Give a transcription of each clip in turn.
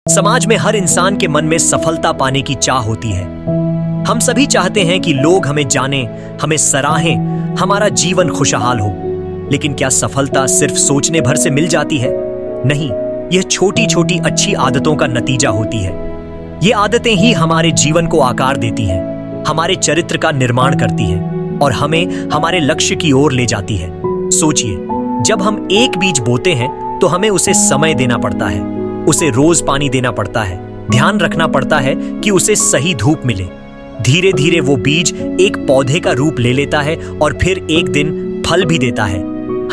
समाज में हर इंसान के मन में सफलता पाने की चाह होती है। हम सभी चाहते हैं कि लोग हमें जानें, हमें सराहें, हमारा जीवन खुशहाल हो। लेकिन क्या सफलता सिर्फ सोचने भर से मिल जाती है? नहीं, यह छोटी छोटी अच्छी आदतों का नतीजा होती है। ये आदतें ही हमारे जीवन को आकार देती हैं, हमारे चरित्र का निर्माण करती हैं और हमें हमारे लक्ष्य की ओर ले जाती है। सोचिए, जब हम एक बीज बोते हैं तो हमें उसे समय देना पड़ता है, उसे रोज पानी देना पड़ता है, ध्यान रखना पड़ता है कि उसे सही धूप मिले। धीरे धीरे वो बीज एक पौधे का रूप ले लेता है और फिर एक दिन फल भी देता है।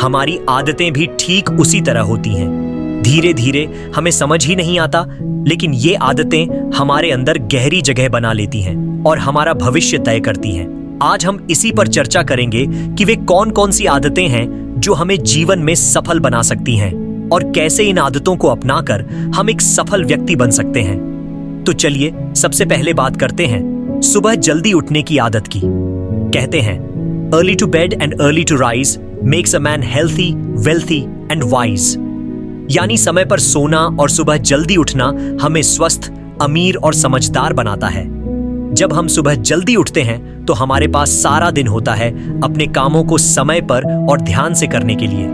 हमारी आदतें भी ठीक उसी तरह होती हैं। धीरे धीरे हमें समझ ही नहीं आता, लेकिन ये आदतें हमारे अंदर गहरी जगह बना लेती हैं और हमारा भविष्य तय करती हैं। आज हम इसी पर चर्चा करेंगे कि वे कौन कौन सी आदतें हैं जो हमें जीवन में सफल बना सकती हैं और कैसे इन आदतों को अपनाकर हम एक सफल व्यक्ति बन सकते हैं। तो चलिए सबसे पहले बात करते हैं सुबह जल्दी उठने की आदत की। कहते हैं, early to bed and early to rise makes a man healthy, wealthy and wise. यानी समय पर सोना और सुबह जल्दी उठना हमें स्वस्थ, अमीर और समझदार बनाता है। जब हम सुबह जल्दी उठते हैं तो हमारे पास सारा दिन होता है अपने कामों को समय पर और ध्यान से करने के लिए।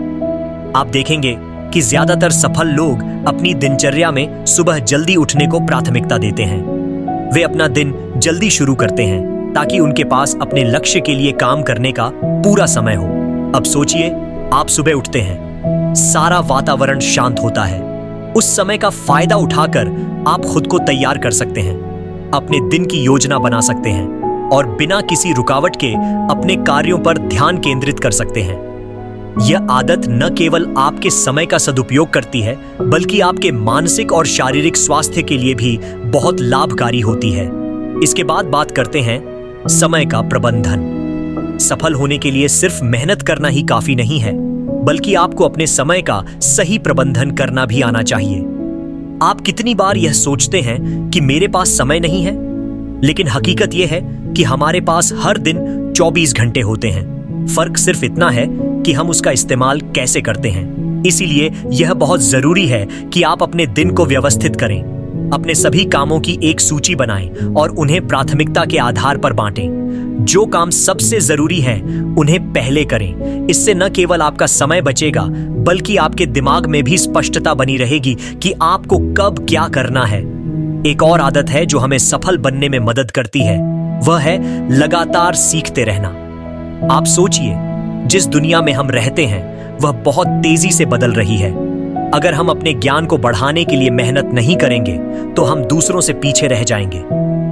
आप देखेंगे कि ज्यादातर सफल लोग अपनी दिनचर्या में सुबह जल्दी उठने को प्राथमिकता देते हैं। वे अपना दिन जल्दी शुरू करते हैं ताकि उनके पास अपने लक्ष्य के लिए काम करने का पूरा समय हो। अब सोचिए, आप सुबह उठते हैं, सारा वातावरण शांत होता है। उस समय का फायदा उठाकर आप खुद को तैयार कर सकते हैं, अपने दिन की योजना बना सकते हैं और बिना किसी रुकावट के अपने कार्यों पर ध्यान केंद्रित कर सकते हैं। यह आदत न केवल आपके समय का सदुपयोग करती है, बल्कि आपके मानसिक और शारीरिक स्वास्थ्य के लिए भी बहुत लाभकारी होती है। इसके बाद बात करते हैं समय का प्रबंधन। सफल होने के लिए सिर्फ मेहनत करना ही काफी नहीं है, बल्कि आपको अपने समय का सही प्रबंधन करना भी आना चाहिए। आप कितनी बार यह सोचते हैं कि मेरे पास समय नहीं है, लेकिन हकीकत यह है कि हमारे पास हर दिन 24 घंटे होते हैं। फर्क सिर्फ इतना है कि हम उसका इस्तेमाल कैसे करते हैं। इसीलिए यह बहुत जरूरी है कि आप अपने दिन को व्यवस्थित करें, अपने सभी कामों की एक सूची बनाएं और उन्हें प्राथमिकता के आधार पर बांटें। जो काम सबसे जरूरी है उन्हें पहले करें। इससे न केवल आपका समय बचेगा, बल्कि आपके दिमाग में भी स्पष्टता बनी रहेगी कि आपको कब क्या करना है। एक और आदत है जो हमें सफल बनने में मदद करती है, वह है लगातार सीखते रहना। आप सोचिए, जिस दुनिया में हम रहते हैं वह बहुत तेजी से बदल रही है। अगर हम अपने ज्ञान को बढ़ाने के लिए मेहनत नहीं करेंगे तो हम दूसरों से पीछे रह जाएंगे।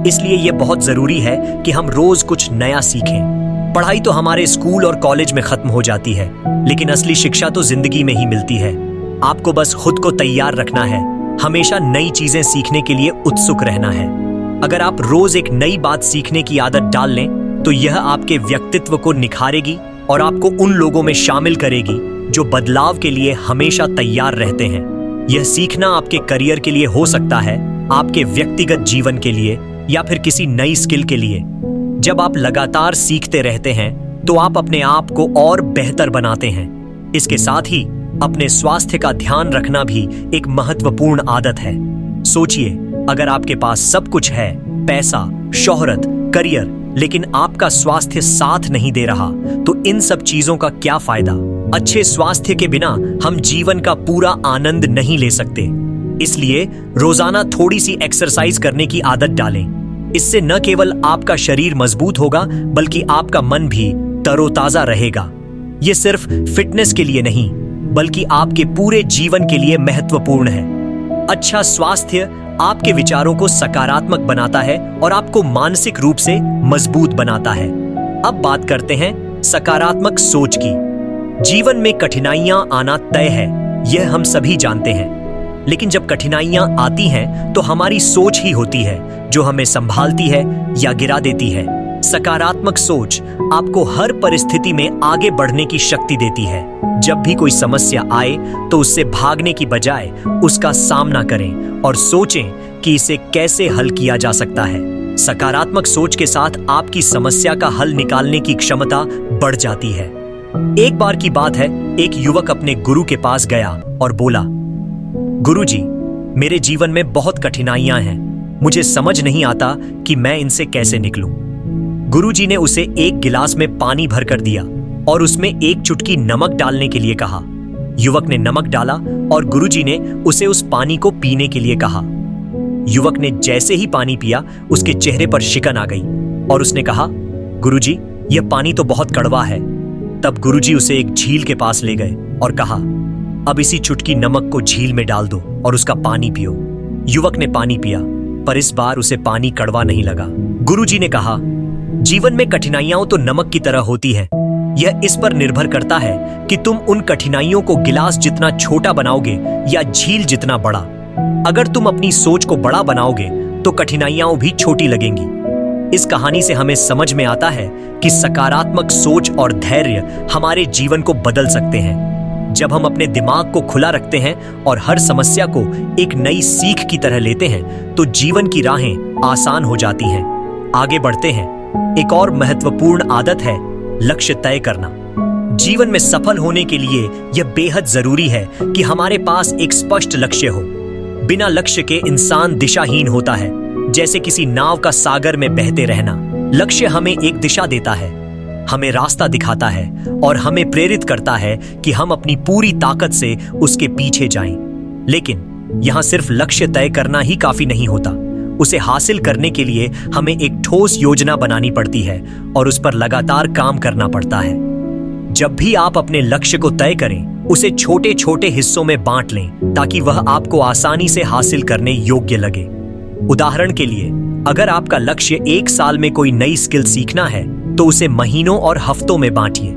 इसलिए यह बहुत जरूरी है कि हम रोज कुछ नया सीखें। पढ़ाई तो हमारे स्कूल और कॉलेज में खत्म हो जाती है, लेकिन असली शिक्षा तो जिंदगी में ही मिलती है। आपको बस खुद को तैयार रखना है, हमेशा नई चीजें सीखने के लिए उत्सुक रहना है। अगर आप रोज एक नई बात सीखने की आदत डाल लें तो यह आपके व्यक्तित्व को निखारेगी और आपको उन लोगों में शामिल करेगी जो बदलाव के लिए हमेशा तैयार रहते हैं। यह सीखना आपके करियर के लिए हो सकता है, आपके व्यक्तिगत जीवन के लिए या फिर किसी नई स्किल के लिए। जब आप लगातार सीखते रहते हैं तो आप अपने आप को और बेहतर बनाते हैं। इसके साथ ही अपने स्वास्थ्य का ध्यान रखना भी एक महत्वपूर्ण आदत है। सोचिए, अगर आपके पास सब कुछ है, पैसा, शोहरत, करियर, लेकिन आपका स्वास्थ्य साथ नहीं दे रहा, तो इन सब चीजों का क्या फायदा? अच्छे स्वास्थ्य के बिना हम जीवन का पूरा आनंद नहीं ले सकते। इसलिए रोजाना थोड़ी सी एक्सरसाइज करने की आदत डालें। इससे न केवल आपका शरीर मजबूत होगा, बल्कि आपका मन भी तरोताजा रहेगा। ये सिर्फ फिटनेस के लिए नहीं, बल्कि आपके पूरे जीवन के लिए महत्वपूर्ण है। अच्छा स्वास्थ्य आपके विचारों को सकारात्मक बनाता है और आपको मानसिक रूप से मजबूत बनाता है। अब बात करते हैं सकारात्मक सोच की। जीवन में कठिनाइयां आना तय है, यह हम सभी जानते हैं। लेकिन जब कठिनाइयां आती हैं तो हमारी सोच ही होती है जो हमें संभालती है या गिरा देती है। सकारात्मक सोच आपको हर परिस्थिति में आगे बढ़ने की शक्ति देती है। जब भी कोई समस्या आए तो उससे भागने की बजाय उसका सामना करें और सोचें कि इसे कैसे हल किया जा सकता है। सकारात्मक सोच के साथ आपकी समस्या का हल निकालने की क्षमता बढ़ जाती है। एक बार की बात है, एक युवक अपने गुरु के पास गया और बोला, गुरुजी, मेरे जीवन में बहुत कठिनाइयां हैं, मुझे समझ नहीं आता कि मैं इनसे कैसे निकलूं। गुरुजी ने उसे एक गिलास में पानी भरकर दिया और उसमें एक चुटकी नमक डालने के लिए कहा। युवक ने नमक डाला और गुरुजी ने उसे उस पानी को पीने के लिए कहा। युवक ने जैसे ही पानी पिया, उसके चेहरे पर शिकन आ गई और उसने कहा, गुरुजी, यह पानी तो बहुत कड़वा है। तब गुरुजी उसे एक झील के पास ले गए और कहा, अब इसी चुटकी नमक को झील में डाल दो और उसका पानी पियो। युवक ने पानी पिया, पर इस बार उसे पानी कड़वा नहीं लगा। गुरुजी ने कहा, जीवन में कठिनाइयां तो नमक की तरह होती है। यह इस पर निर्भर करता है कि तुम उन कठिनाइयों को गिलास जितना छोटा बनाओगे या झील जितना बड़ा। अगर तुम अपनी सोच को बड़ा बनाओगे तो कठिनाइयां भी छोटी लगेंगी। इस कहानी से हमें समझ में आता है कि सकारात्मक सोच और धैर्य हमारे जीवन को बदल सकते हैं। जब हम अपने दिमाग को खुला रखते हैं और हर समस्या को एक नई सीख की तरह लेते हैं तो जीवन की राहें आसान हो जाती हैं। आगे बढ़ते हैं। एक और महत्वपूर्ण आदत है लक्ष्य तय करना। जीवन में सफल होने के लिए यह बेहद जरूरी है कि हमारे पास एक स्पष्ट लक्ष्य हो। बिना लक्ष्य के इंसान दिशाहीन होता है, जैसे किसी नाव का सागर में बहते रहना। लक्ष्य हमें एक दिशा देता है, हमें रास्ता दिखाता है और हमें प्रेरित करता है कि हम अपनी पूरी ताकत से उसके पीछे जाएं। लेकिन यहाँ सिर्फ लक्ष्य तय करना ही काफी नहीं होता। उसे हासिल करने के लिए हमें एक ठोस योजना बनानी पड़ती है और उस पर लगातार काम करना पड़ता है। जब भी आप अपने लक्ष्य को तय करें, उसे छोटे छोटे हिस्सों में बांट लें ताकि वह आपको आसानी से हासिल करने योग्य लगे। उदाहरण के लिए, अगर आपका लक्ष्य 1 साल में कोई नई स्किल सीखना है तो उसे महीनों और हफ्तों में बांटिए।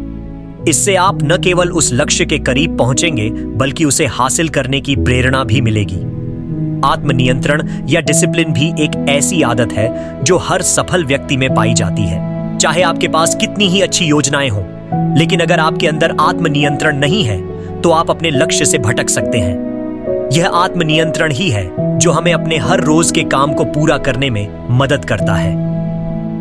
इससे आप न केवल उस लक्ष्य के करीब पहुंचेंगे बल्कि उसे हासिल करने की प्रेरणा भी मिलेगी। आत्मनियंत्रण या डिसिप्लिन भी एक ऐसी आदत है जो हर सफल व्यक्ति में पाई जाती है। चाहे आपके पास कितनी ही अच्छी योजनाएं हों, लेकिन अगर आपके अंदर आत्मनियंत्रण नहीं है तो आप अपने लक्ष्य से भटक सकते हैं। यह आत्मनियंत्रण ही है जो हमें अपने हर रोज के काम को पूरा करने में मदद करता है।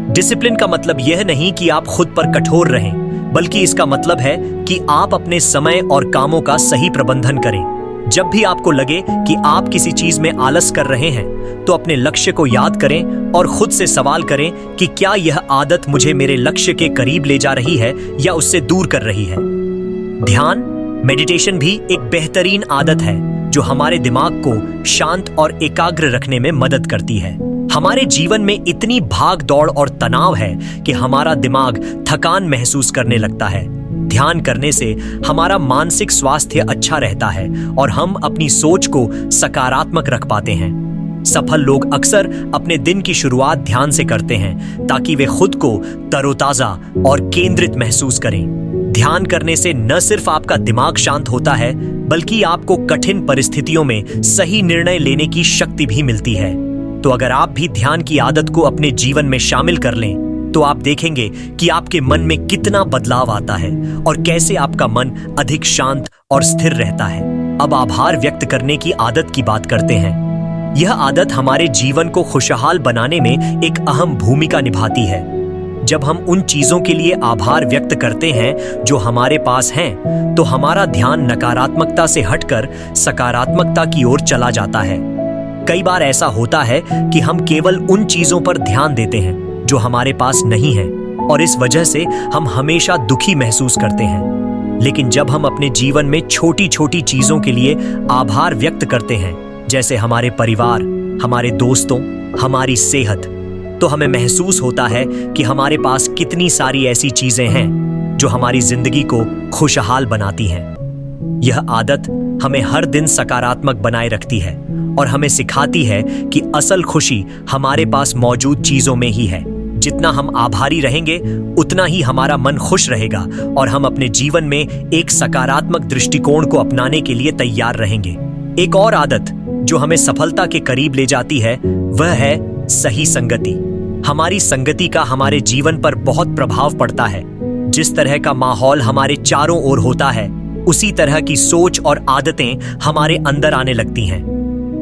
डिसिप्लिन का मतलब यह नहीं कि आप खुद पर कठोर रहें, बल्कि इसका मतलब है कि आप अपने समय और कामों का सही प्रबंधन करें। जब भी आपको लगे कि आप किसी चीज में आलस कर रहे हैं तो अपने लक्ष्य को याद करें और खुद से सवाल करें कि क्या यह आदत मुझे मेरे लक्ष्य के करीब ले जा रही है या उससे दूर कर रही है। ध्यान, मेडिटेशन भी एक बेहतरीन आदत है जो हमारे दिमाग को शांत और एकाग्र रखने में मदद करती है। हमारे जीवन में इतनी भाग दौड़ और तनाव है कि हमारा दिमाग थकान महसूस करने लगता है। ध्यान करने से हमारा मानसिक स्वास्थ्य अच्छा रहता है और हम अपनी सोच को सकारात्मक रख पाते हैं। सफल लोग अक्सर अपने दिन की शुरुआत ध्यान से करते हैं ताकि वे खुद को तरोताजा और केंद्रित महसूस करें। ध्यान करने से न सिर्फ आपका दिमाग शांत होता है, बल्कि आपको कठिन परिस्थितियों में सही निर्णय लेने की शक्ति भी मिलती है। तो अगर आप भी ध्यान की आदत को अपने जीवन में शामिल कर लें तो आप देखेंगे कि आपके मन में कितना बदलाव आता है और कैसे आपका मन अधिक शांत और स्थिर रहता है। अब आभार व्यक्त करने की आदत की बात करते हैं। यह आदत हमारे जीवन को खुशहाल बनाने में एक अहम भूमिका निभाती है। जब हम उन चीजों के लिए आभार व्यक्त करते हैं जो हमारे पास हैं, तो हमारा ध्यान नकारात्मकता से हटकर सकारात्मकता की ओर चला जाता है। कई बार ऐसा होता है कि हम केवल उन चीजों पर ध्यान देते हैं जो हमारे पास नहीं है और इस वजह से हम हमेशा दुखी महसूस करते हैं। लेकिन जब हम अपने जीवन में छोटी छोटी चीजों के लिए आभार व्यक्त करते हैं, जैसे हमारे परिवार, हमारे दोस्तों, हमारी सेहत, तो हमें महसूस होता है कि हमारे पास कितनी सारी ऐसी चीजें हैं जो हमारी जिंदगी को खुशहाल बनाती हैं। यह आदत हमें हर दिन सकारात्मक बनाए रखती है और हमें सिखाती है कि असल खुशी हमारे पास मौजूद चीजों में ही है। जितना हम आभारी रहेंगे, उतना ही हमारा मन खुश रहेगा और हम अपने जीवन में एक सकारात्मक दृष्टिकोण को अपनाने के लिए तैयार रहेंगे। एक और आदत जो हमें सफलता के करीब ले जाती है, वह है सही संगति। हमारी संगति का हमारे जीवन पर बहुत प्रभाव पड़ता है। जिस तरह का माहौल हमारे चारों ओर होता है, उसी तरह की सोच और आदतें हमारे अंदर आने लगती हैं।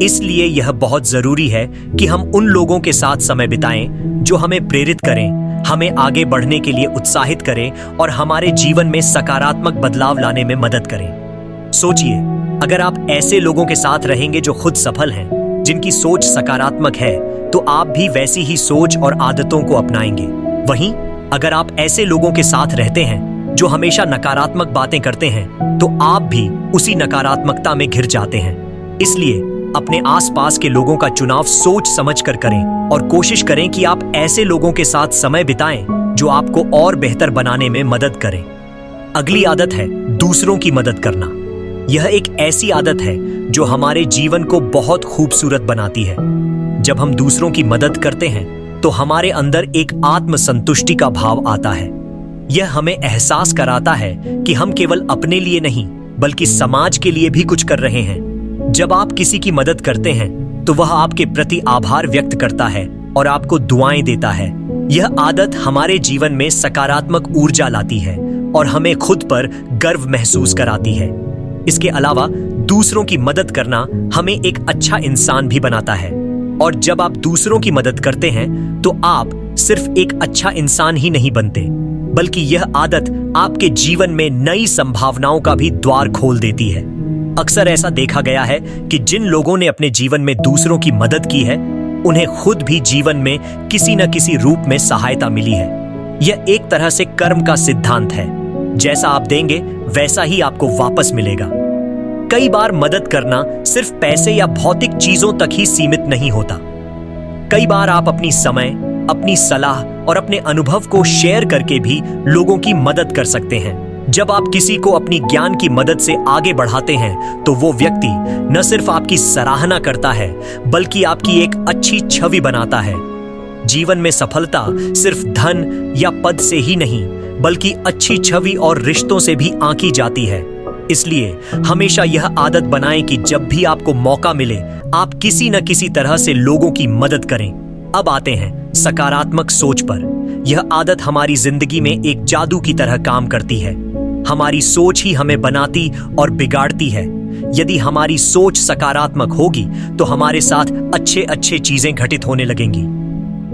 इसलिए यह बहुत जरूरी है कि हम उन लोगों के साथ समय बिताएं जो हमें प्रेरित करें, हमें आगे बढ़ने के लिए उत्साहित करें और हमारे जीवन में सकारात्मक बदलाव लाने में मदद करें। सोचिए, अगर आप ऐसे लोगों के साथ रहेंगे जो खुद सफल हैं, जिनकी सोच सकारात्मक है, तो आप भी वैसी ही सोच और आदतों को अपनाएंगे। वहीं अगर आप ऐसे लोगों के साथ रहते हैं जो हमेशा नकारात्मक बातें करते हैं, तो आप भी उसी नकारात्मकता में घिर जाते हैं। इसलिए अपने आसपास के लोगों का चुनाव सोच समझकर करें और कोशिश करें कि आप ऐसे लोगों के साथ समय बिताएं जो आपको और बेहतर बनाने में मदद करें। अगली आदत है दूसरों की मदद करना। यह एक ऐसी आदत है जो हमारे जीवन को बहुत खूबसूरत बनाती है। जब हम दूसरों की मदद करते हैं तो हमारे अंदर एक आत्मसंतुष्टि का भाव आता है। यह हमें एहसास कराता है कि हम केवल अपने लिए नहीं बल्कि समाज के लिए भी कुछ कर रहे हैं। जब आप किसी की मदद करते हैं तो वह आपके प्रति आभार व्यक्त करता है और आपको दुआएं देता है। यह आदत हमारे जीवन में सकारात्मक ऊर्जा लाती है और हमें खुद पर गर्व महसूस कराती है। इसके अलावा दूसरों की मदद करना हमें एक अच्छा इंसान भी बनाता है। और जब आप दूसरों की मदद करते हैं तो आप सिर्फ एक अच्छा इंसान ही नहीं बनते, बल्कि यह आदत आपके जीवन में नई संभावनाओं का भी द्वार खोल देती है। अक्सर ऐसा देखा गया है कि जिन लोगों ने अपने जीवन में दूसरों की मदद की है, उन्हें खुद भी जीवन में किसी न किसी रूप में सहायता मिली है। यह एक तरह से कर्म का सिद्धांत है, जैसा आप देंगे वैसा ही आपको वापस मिलेगा। कई बार मदद करना सिर्फ पैसे या भौतिक चीजों तक ही सीमित नहीं होता। कई बार आप अपनी समय, अपनी सलाह और अपने अनुभव को शेयर करके भी लोगों की मदद कर सकते हैं। जब आप किसी को अपनी ज्ञान की मदद से आगे बढ़ाते हैं तो वो व्यक्ति न सिर्फ आपकी सराहना करता है बल्कि आपकी एक अच्छी छवि बनाता है। जीवन में सफलता सिर्फ धन या पद से ही नहीं बल्कि अच्छी छवि और रिश्तों से भी आंकी जाती है। इसलिए हमेशा यह आदत बनाएं कि जब भी आपको मौका मिले आप किसी न किसी तरह से लोगों की मदद करें। अब आते हैं सकारात्मक सोच पर। यह आदत हमारी जिंदगी में एक जादू की तरह काम करती है। हमारी सोच ही हमें बनाती और बिगाड़ती है। यदि हमारी सोच सकारात्मक होगी तो हमारे साथ अच्छे अच्छे चीजें घटित होने लगेंगी।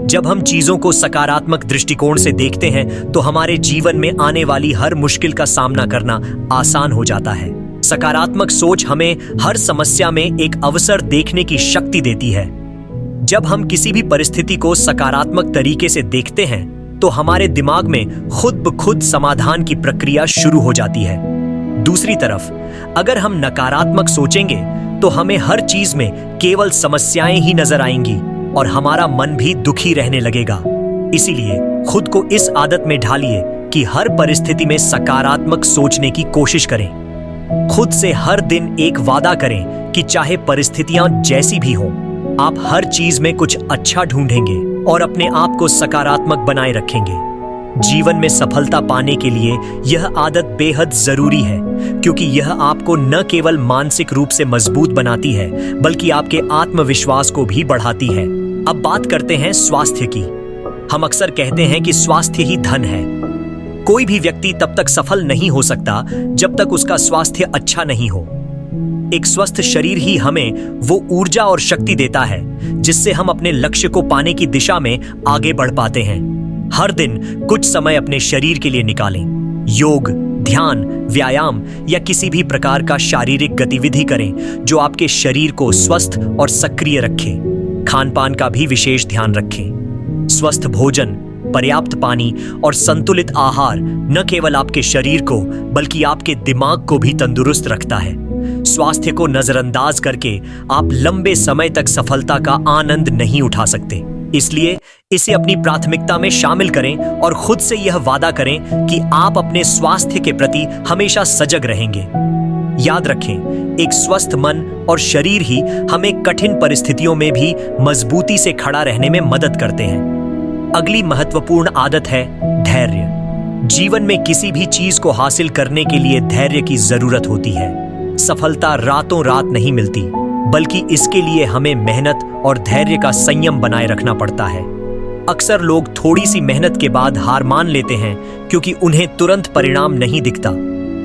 जब हम चीजों को सकारात्मक दृष्टिकोण से देखते हैं तो हमारे जीवन में आने वाली हर मुश्किल का सामना करना आसान हो जाता है। सकारात्मक सोच हमें हर समस्या में एक अवसर देखने की शक्ति देती है। जब हम किसी भी परिस्थिति को सकारात्मक तरीके से देखते हैं तो हमारे दिमाग में खुद ब खुद समाधान की प्रक्रिया शुरू हो जाती है। दूसरी तरफ अगर हम नकारात्मक सोचेंगे तो हमें हर चीज में केवल समस्याएं ही नजर आएंगी और हमारा मन भी दुखी रहने लगेगा। इसीलिए खुद को इस आदत में ढालिए कि हर परिस्थिति में सकारात्मक सोचने की कोशिश करें। खुद से हर दिन एक वादा करें कि चाहे परिस्थितियां जैसी भी हों, आप हर चीज में कुछ अच्छा ढूंढेंगे और अपने आप को सकारात्मक बनाए रखेंगे। जीवन में सफलता पाने के लिए यह आदत बेहद जरूरी है, क्योंकि यह आपको न केवल मानसिक रूप से मजबूत बनाती है बल्कि आपके आत्मविश्वास को भी बढ़ाती है। अब बात करते हैं स्वास्थ्य की। हम अक्सर कहते हैं कि स्वास्थ्य ही धन है। कोई भी व्यक्ति तब तक सफल नहीं हो सकता जब तक उसका स्वास्थ्य अच्छा नहीं हो। एक स्वस्थ शरीर ही हमें वो ऊर्जा और शक्ति देता है जिससे हम अपने लक्ष्य को पाने की दिशा में आगे बढ़ पाते हैं। हर दिन कुछ समय अपने शरीर के लिए निकालें। योग, ध्यान, व्यायाम या किसी भी प्रकार का शारीरिक गतिविधि करें जो आपके शरीर को स्वस्थ और सक्रिय रखे। खान पान का भी विशेष ध्यान रखें। स्वस्थ भोजन, पर्याप्त पानी और संतुलित आहार न केवल आपके शरीर को बल्कि आपके दिमाग को भी तंदुरुस्त रखता है। स्वास्थ्य को नजरअंदाज करके आप लंबे समय तक सफलता का आनंद नहीं उठा सकते। इसलिए इसे अपनी प्राथमिकता में शामिल करें और खुद से यह वादा करें कि आप अपने स्वास्थ्य के प्रति हमेशा सजग रहेंगे। याद रखें, एक स्वस्थ मन और शरीर ही हमें कठिन परिस्थितियों में भी मजबूती से खड़ा रहने में मदद करते हैं। अगली महत्वपूर्ण आदत है धैर्य। जीवन में किसी भी चीज को हासिल करने के लिए धैर्य की जरूरत होती है। सफलता रातों रात नहीं मिलती, बल्कि इसके लिए हमें मेहनत और धैर्य का संयम बनाए रखना पड़ता है। अक्सर लोग थोड़ी सी मेहनत के बाद हार मान लेते हैं क्योंकि उन्हें तुरंत परिणाम नहीं दिखता।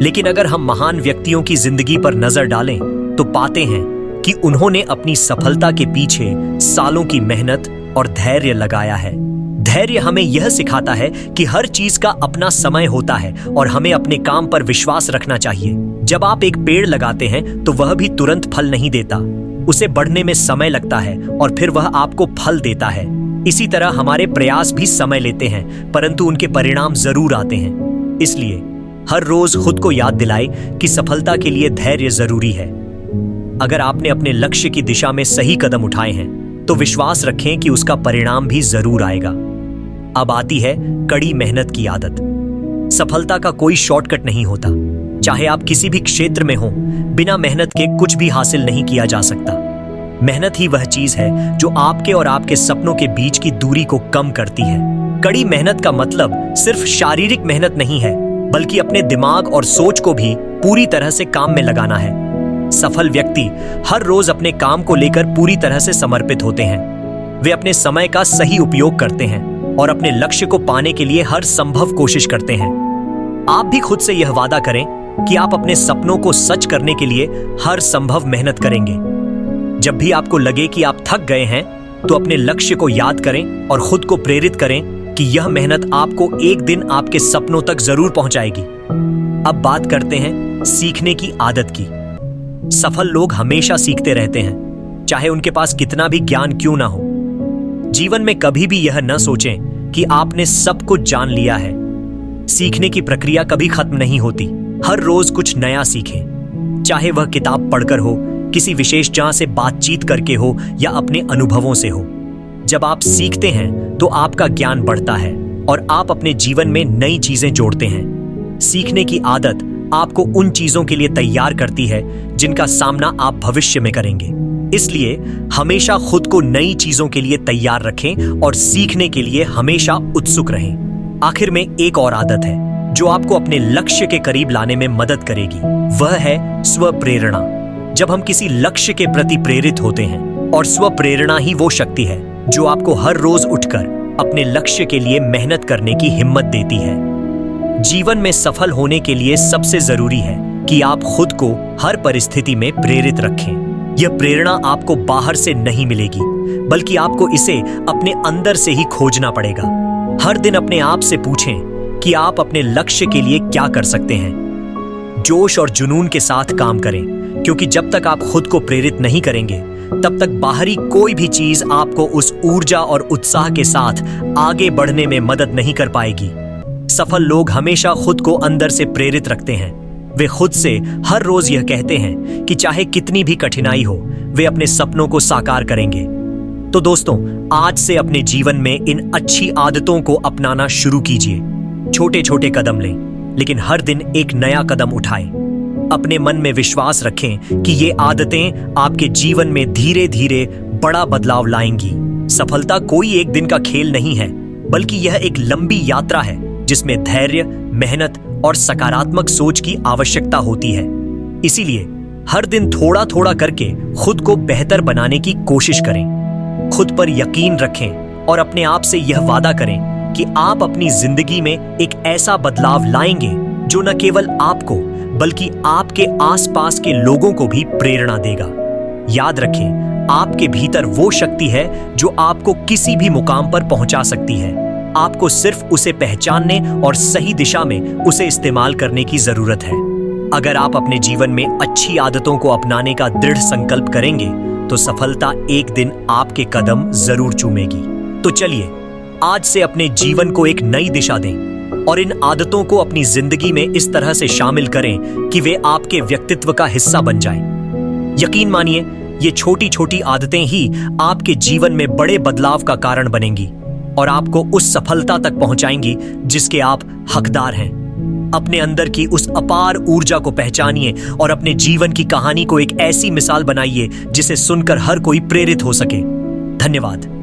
लेकिन अगर हम महान व्यक्तियों की जिंदगी पर नजर डालें तो पाते हैं कि उन्होंने अपनी सफलता के पीछे सालों की मेहनत और धैर्य लगाया है। धैर्य हमें यह सिखाता है कि हर चीज का अपना समय होता है और हमें अपने काम पर विश्वास रखना चाहिए। जब आप एक पेड़ लगाते हैं तो वह भी तुरंत फल नहीं देता, उसे बढ़ने में समय लगता है और फिर वह आपको फल देता है। इसी तरह हमारे प्रयास भी समय लेते हैं, परंतु उनके परिणाम जरूर आते हैं। इसलिए हर रोज खुद को याद दिलाए कि सफलता के लिए धैर्य जरूरी है। अगर आपने अपने लक्ष्य की दिशा में सही कदम उठाए हैं तो विश्वास रखें कि उसका परिणाम भी जरूर आएगा। अब आती है कड़ी मेहनत की आदत। सफलता का कोई शॉर्टकट नहीं होता। चाहे आप किसी भी क्षेत्र में हो, बिना मेहनत के कुछ भी हासिल नहीं किया जा सकता। मेहनत ही वह चीज है जो आपके और आपके सपनों के बीच की दूरी को कम करती है। कड़ी मेहनत का मतलब सिर्फ शारीरिक मेहनत नहीं है, बल्कि अपने दिमाग और सोच को भी पूरी तरह से काम में लगाना है। सफल व्यक्ति हर रोज अपने काम को लेकर पूरी तरह से समर्पित होते हैं। वे अपने समय का सही उपयोग करते हैं और अपने लक्ष्य को पाने के लिए हर संभव कोशिश करते हैं। आप भी खुद से यह वादा करें कि आप अपने सपनों को सच करने के लिए हर संभव मेहनत करेंगे। जब भी आपको लगे कि आप थक गए हैं, तो अपने लक्ष्य को याद करें और खुद को प्रेरित करें कि यह मेहनत आपको एक दिन आपके सपनों तक जरूर पहुंचाएगी। अब बात करते हैं सीखने की आदत की। सफल लोग हमेशा सीखते रहते हैं, चाहे उनके पास कितना भी ज्ञान क्यों ना हो। जीवन में कभी भी यह न सोचें कि आपने सब कुछ जान लिया है। सीखने की प्रक्रिया कभी खत्म नहीं होती। हर रोज कुछ नया सीखें, चाहे वह किताब पढ़कर हो, किसी विशेष जहां से बातचीत करके हो या अपने अनुभवों से हो। जब आप सीखते हैं तो आपका ज्ञान बढ़ता है और आप अपने जीवन में नई चीजें जोड़ते हैं। सीखने की आदत आपको उन चीजों के लिए तैयार करती है जिनका सामना आप भविष्य में करेंगे। इसलिए हमेशा खुद को नई चीजों के लिए तैयार रखें और सीखने के लिए हमेशा उत्सुक रहें। आखिर में एक और आदत है जो आपको अपने लक्ष्य के करीब लाने में मदद करेगी, वह है स्वप्रेरणा। जब हम किसी लक्ष्य के प्रति प्रेरित होते हैं, और स्वप्रेरणा ही वो शक्ति है जो आपको हर रोज उठकर अपने लक्ष्य के लिए मेहनत करने की हिम्मत देती है। जीवन में सफल होने के लिए सबसे जरूरी है कि आप खुद को हर परिस्थिति में प्रेरित रखें। यह प्रेरणा आपको बाहर से नहीं मिलेगी, बल्कि आपको इसे अपने अंदर से ही खोजना पड़ेगा। हर दिन अपने आप से पूछें कि आप अपने लक्ष्य के लिए क्या कर सकते हैं। जोश और जुनून के साथ काम करें, क्योंकि जब तक आप खुद को प्रेरित नहीं करेंगे, तब तक बाहरी कोई भी चीज आपको उस ऊर्जा और उत्साह के साथ आगे बढ़ने में मदद नहीं कर पाएगी। सफल लोग हमेशा खुद को अंदर से प्रेरित रखते हैं। वे खुद से हर रोज यह कहते हैं कि चाहे कितनी भी कठिनाई हो, वे अपने सपनों को साकार करेंगे। तो दोस्तों, आज से अपने जीवन में इन अच्छी आदतों को अपनाना शुरू कीजिए। छोटे छोटे कदम लें, लेकिन हर दिन एक नया कदम उठाएं। अपने मन में विश्वास रखें कि ये आदतें आपके जीवन में धीरे धीरे बड़ा बदलाव लाएंगी। सफलता कोई एक दिन का खेल नहीं है, बल्कि यह एक लंबी यात्रा है जिसमें धैर्य, मेहनत और सकारात्मक सोच की आवश्यकता होती है। इसीलिए हर दिन थोड़ा थोड़ा करके खुद को बेहतर बनाने की कोशिश करें। खुद पर यकीन रखें और अपने आप से यह वादा करें कि आप अपनी जिंदगी में एक ऐसा बदलाव लाएंगे जो न केवल आपको, बल्कि आपके आसपास के लोगों को भी प्रेरणा देगा। याद रखें, आपके भीतर वो शक्ति है जो आपको किसी भी मुकाम पर पहुंचा सकती है। आपको सिर्फ उसे पहचानने और सही दिशा में उसे इस्तेमाल करने की जरूरत है। अगर आप अपने जीवन में अच्छी आदतों को अपनाने का दृढ़ संकल्प करेंगे, तो सफलता एक दिन आपके कदम जरूर चूमेगी। तो चलिए, आज से अपने जीवन को एक नई दिशा दें और इन आदतों को अपनी जिंदगी में इस तरह से शामिल करें कि वे आपके व्यक्तित्व का हिस्सा बन जाएं। यकीन मानिए, ये छोटी छोटी आदतें ही आपके जीवन में बड़े बदलाव का कारण बनेंगी और आपको उस सफलता तक पहुंचाएंगी जिसके आप हकदार हैं। अपने अंदर की उस अपार ऊर्जा को पहचानिए और अपने जीवन की कहानी को एक ऐसी मिसाल बनाइए जिसे सुनकर हर कोई प्रेरित हो सके। धन्यवाद।